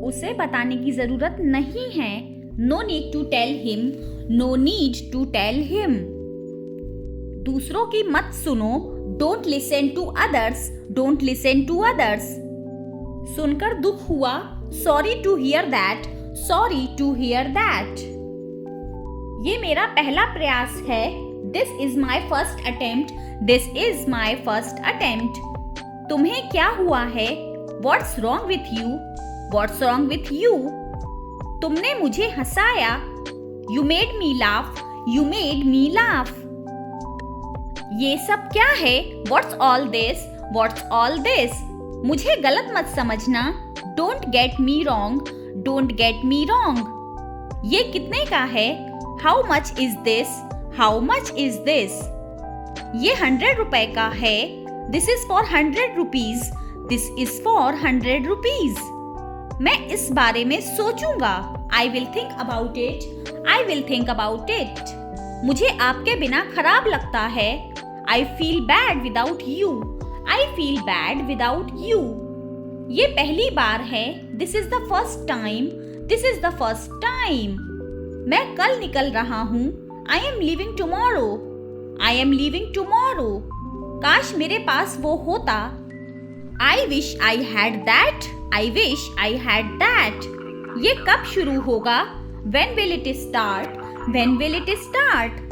उसे बताने की जरूरत नहीं है। No need to tell him, no need to tell him. दूसरों की मत सुनो, don't listen to others, don't listen to others. सुनकर दुख हुआ, sorry to hear that, sorry to hear that. ये मेरा पहला प्रयास है, this is my first attempt, this is my first attempt. तुम्हें क्या हुआ है, what's wrong with you, what's wrong with you. तुमने मुझे हंसाया, you made me laugh, you made me laugh. ये सब क्या है, what's all this, what's all this. मुझे गलत मत समझना, don't get me wrong, don't get me wrong. ये कितने का है, how much is this, how much is this. ये 100 रुपए का है, this is for 100 rupees, this is for 100 rupees. मैं इस बारे में सोचूंगा, I will think about it, I will think about it. मुझे आपके बिना खराब लगता है, I feel bad without you, I feel bad without you. ये पहली बार है, this is the first time, this is the first time. मैं कल निकल रहा हूँ, I am leaving tomorrow, I am leaving tomorrow. काश मेरे पास वो होता, I wish I had that, I wish I had that. ये कब शुरू होगा, when will it start, when will it start.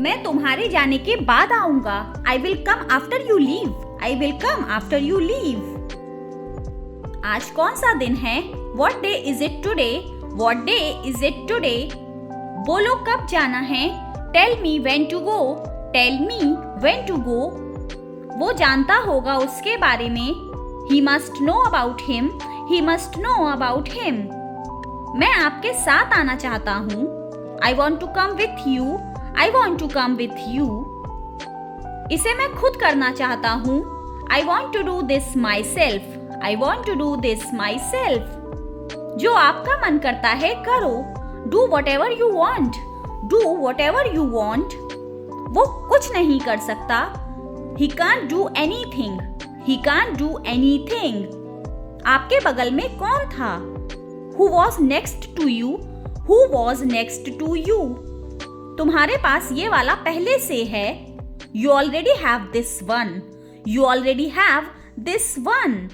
मैं तुम्हारे जाने के बाद आऊंगा, I will come after you leave, I will come after you leave. आज कौन सा दिन है, what day is it today, what day is it today. बोलो कब जाना है, tell me when to go, tell me when to go. वो जानता होगा उसके बारे में, he must know about him, he must know about him. मैं आपके साथ आना चाहता हूँ, I want to come with you, I want to come with you. इसे मैं खुद करना चाहता हूँ, I want to do this myself, I want to do this myself. जो आपका मन करता है करो, do whatever you want, do whatever you want. वो कुछ नहीं कर सकता, he can't do anything, he can't do anything. आपके बगल में कौन था, who was next to you, who was next to you. तुम्हारे पास ये वाला पहले से है, you already have this one, you already have this one.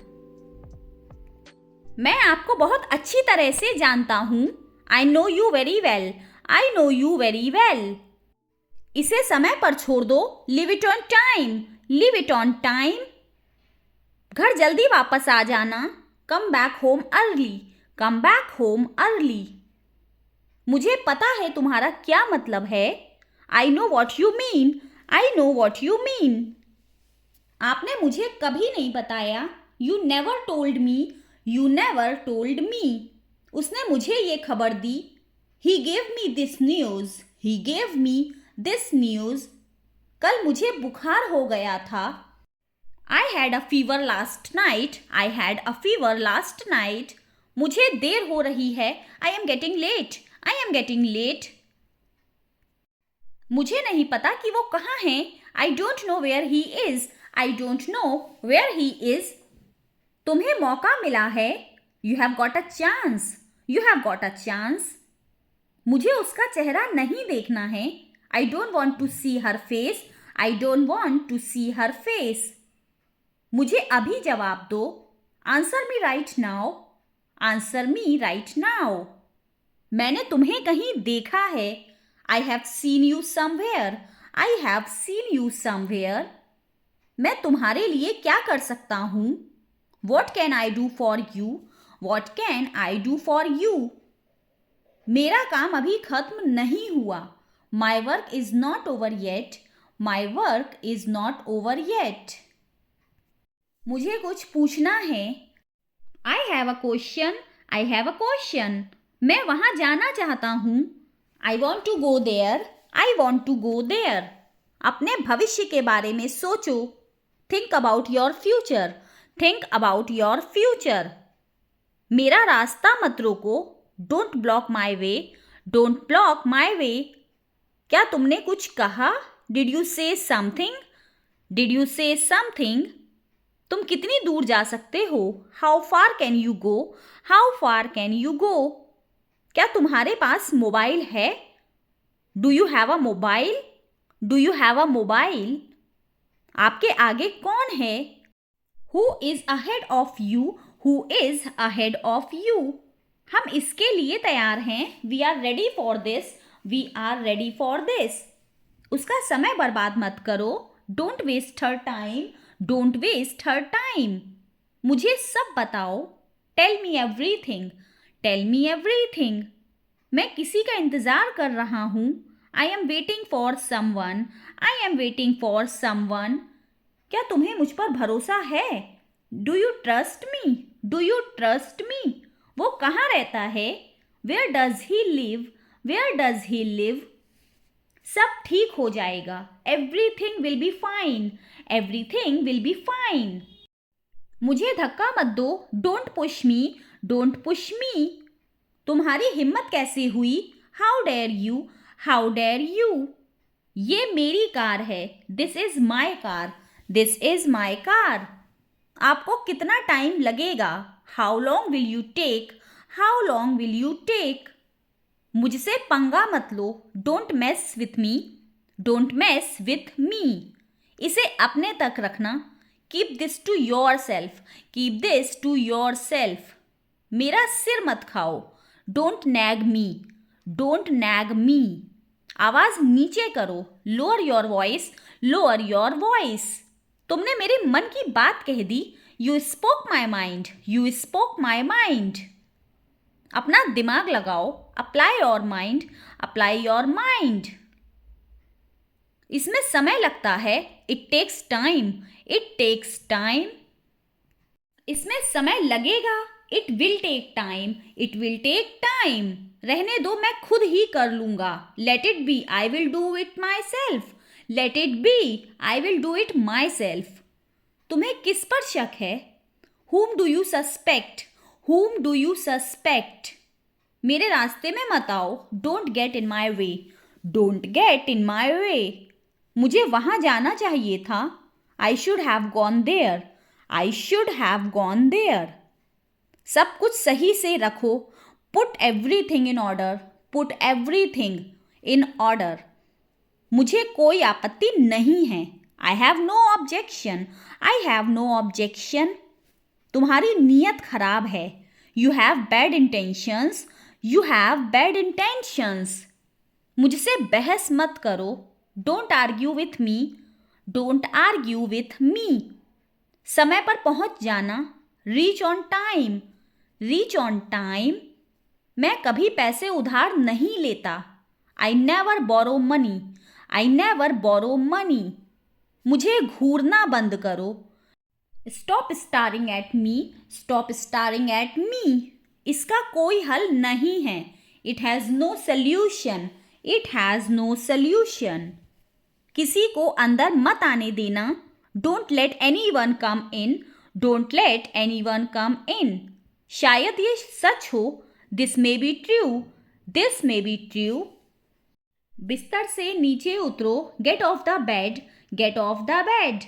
मैं आपको बहुत अच्छी तरह से जानता हूँ, I know you very well, I know you very well. इसे समय पर छोड़ दो, leave it on time, leave it on time. घर जल्दी वापस आ जाना, come back home early, come back home early. मुझे पता है तुम्हारा क्या मतलब है, I know what you mean, I know what you mean. आपने मुझे कभी नहीं बताया, you never told me, you never told me. उसने मुझे ये खबर दी, he gave me this news, he gave me this news. कल मुझे बुखार हो गया था, I had a fever last night, I had a fever last night. मुझे देर हो रही है, I am getting late, I am getting late. मुझे नहीं पता कि वो कहाँ हैं, I don't know where he is, I don't know where he is. तुम्हें मौका मिला है, you have got a chance, you have got a chance. मुझे उसका चेहरा नहीं देखना है, I don't want to see her face, I don't want to see her face. मुझे अभी जवाब दो, answer me right now, answer me right now. मैंने तुम्हें कहीं देखा है, I have seen you somewhere, I have seen you somewhere. मैं तुम्हारे लिए क्या कर सकता हूँ, What can I do for you? What can I do for you? मेरा काम अभी खत्म नहीं हुआ, My work is not over yet, My work is not over yet. मुझे कुछ पूछना है, I have a question, I have a question. मैं वहाँ जाना चाहता हूँ, I want to go there, I want to go there. अपने भविष्य के बारे में सोचो, Think about your future. Think about your future. मेरा रास्ता मत रोको, Don't block my way, Don't block my way. क्या तुमने कुछ कहा, Did you say something? Did you say something? तुम कितनी दूर जा सकते हो? How far can you go? How far can you go? क्या तुम्हारे पास मोबाइल है? Do you have a mobile? Do you have a mobile? आपके आगे कौन है? Who is ahead of you? Who is ahead of you? हम इसके लिए तैयार हैं. We are ready for this. We are ready for this. उसका समय बर्बाद मत करो. Don't waste her time. Don't waste her time. मुझे सब बताओ. Tell me everything. Tell me everything. मैं किसी का इंतजार कर रहा हूं. I am waiting for someone. I am waiting for someone. क्या तुम्हें मुझ पर भरोसा है? Do you trust me? Do you trust me? वो कहाँ रहता है? Where does he live? Where does he live? सब ठीक हो जाएगा. Everything will be fine. Everything will be fine. मुझे धक्का मत दो. Don't push me. Don't push me. तुम्हारी हिम्मत कैसे हुई? How dare you? How dare you? ये मेरी कार है. This is my car. This is my car. आपको कितना टाइम लगेगा? How long will you take? How long will you take? मुझसे पंगा मत लो. Don't mess with me. Don't mess with me. इसे अपने तक रखना. Keep this to yourself. Keep this to yourself. मेरा सिर मत खाओ. Don't nag me. Don't nag me. आवाज नीचे करो. Lower your voice. Lower your voice. तुमने मेरे मन की बात कह दी. You spoke my mind. You spoke my mind. अपना दिमाग लगाओ. Apply your mind. Apply your mind. इसमें समय लगता है. It takes time. It takes time. इसमें समय लगेगा. It will take time. It will take time. रहने दो, मैं खुद ही कर लूंगा. Let it be. I will do it myself. Let it be. I will do it myself. तुम्हें किस पर शक है? Whom do you suspect? Whom do you suspect? मेरे रास्ते में मत आओ. Don't get in my way. Don't get in my way. मुझे वहाँ जाना चाहिए था. I should have gone there. I should have gone there. सब कुछ सही से रखो. Put everything in order. Put everything in order. मुझे कोई आपत्ति नहीं है. I have no objection. I have no objection. तुम्हारी नीयत खराब है. You have bad intentions. You have bad intentions. मुझसे बहस मत करो. Don't argue with me. Don't argue with me. समय पर पहुंच जाना. Reach on time. Reach on time. मैं कभी पैसे उधार नहीं लेता. I never borrow money. I never borrow money. मुझे घूरना बंद करो. Stop staring at me. Stop staring at me. इसका कोई हल नहीं है. It has no solution. It has no solution. किसी को अंदर मत आने देना. Don't let anyone come in. Don't let anyone come in. शायद ये सच हो. This may be true. This may be true. बिस्तर से नीचे उतरो. Get off the bed. Get off the bed.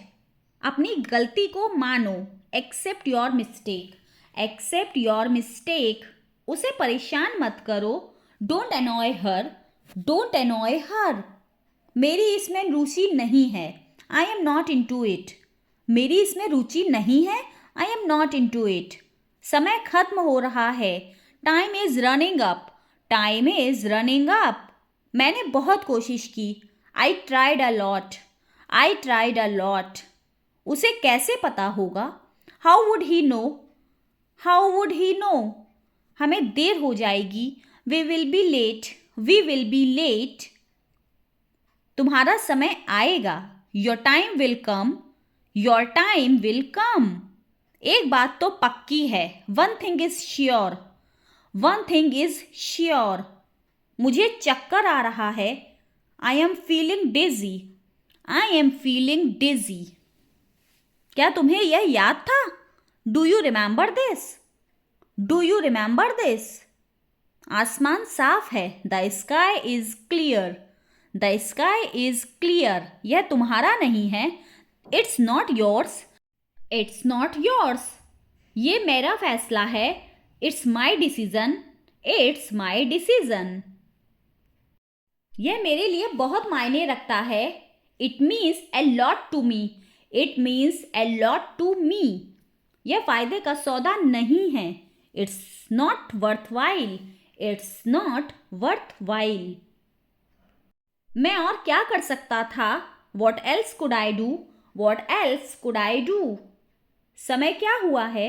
अपनी गलती को मानो. Accept your mistake. Accept your mistake. उसे परेशान मत करो. Don't annoy her. Don't annoy her. मेरी इसमें रुचि नहीं है. I am not into it. मेरी इसमें रुचि नहीं है. I am not into it. समय खत्म हो रहा है. Time is running up. Time is running up. मैंने बहुत कोशिश की. I tried a lot. I tried a lot. उसे कैसे पता होगा? How would he know? How would he know? हमें देर हो जाएगी. We will be late. We will be late. तुम्हारा समय आएगा. Your time will come. Your time will come. एक बात तो पक्की है. One thing is sure. One thing is sure. मुझे चक्कर आ रहा है. I am feeling dizzy. I am feeling dizzy. क्या तुम्हें यह याद था? Do you remember this? Do you remember this? आसमान साफ है. The sky is clear. The sky is clear. यह तुम्हारा नहीं है. It's not yours. It's not yours, ये मेरा फैसला है। It's my decision, it's my decision. यह मेरे लिए बहुत मायने रखता है। It means a lot to me, it means a lot to me. यह फायदे का सौदा नहीं है। It's not worthwhile, it's not worthwhile. मैं और क्या कर सकता था? What else could I do, what else could I do. समय क्या हुआ है?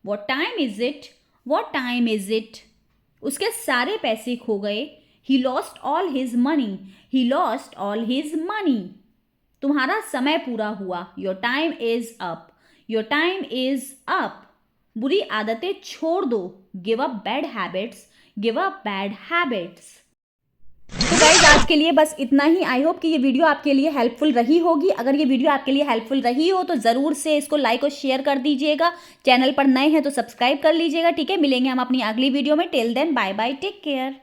What time is it, what time is it. उसके सारे पैसे खो गए। He lost all his money, he lost all his money. तुम्हारा समय पूरा हुआ। Your time is up, your time is up. बुरी आदतें छोड़ दो। Give up bad habits, give up bad habits. तो गाइज आज के लिए बस इतना ही। आई होप कि ये वीडियो आपके लिए हेल्पफुल रही होगी। अगर ये वीडियो आपके लिए हेल्पफुल रही हो तो ज़रूर से इसको लाइक और शेयर कर दीजिएगा। चैनल पर नए हैं तो सब्सक्राइब कर लीजिएगा। ठीक है, मिलेंगे हम अपनी अगली वीडियो में। Till then bye bye, take care.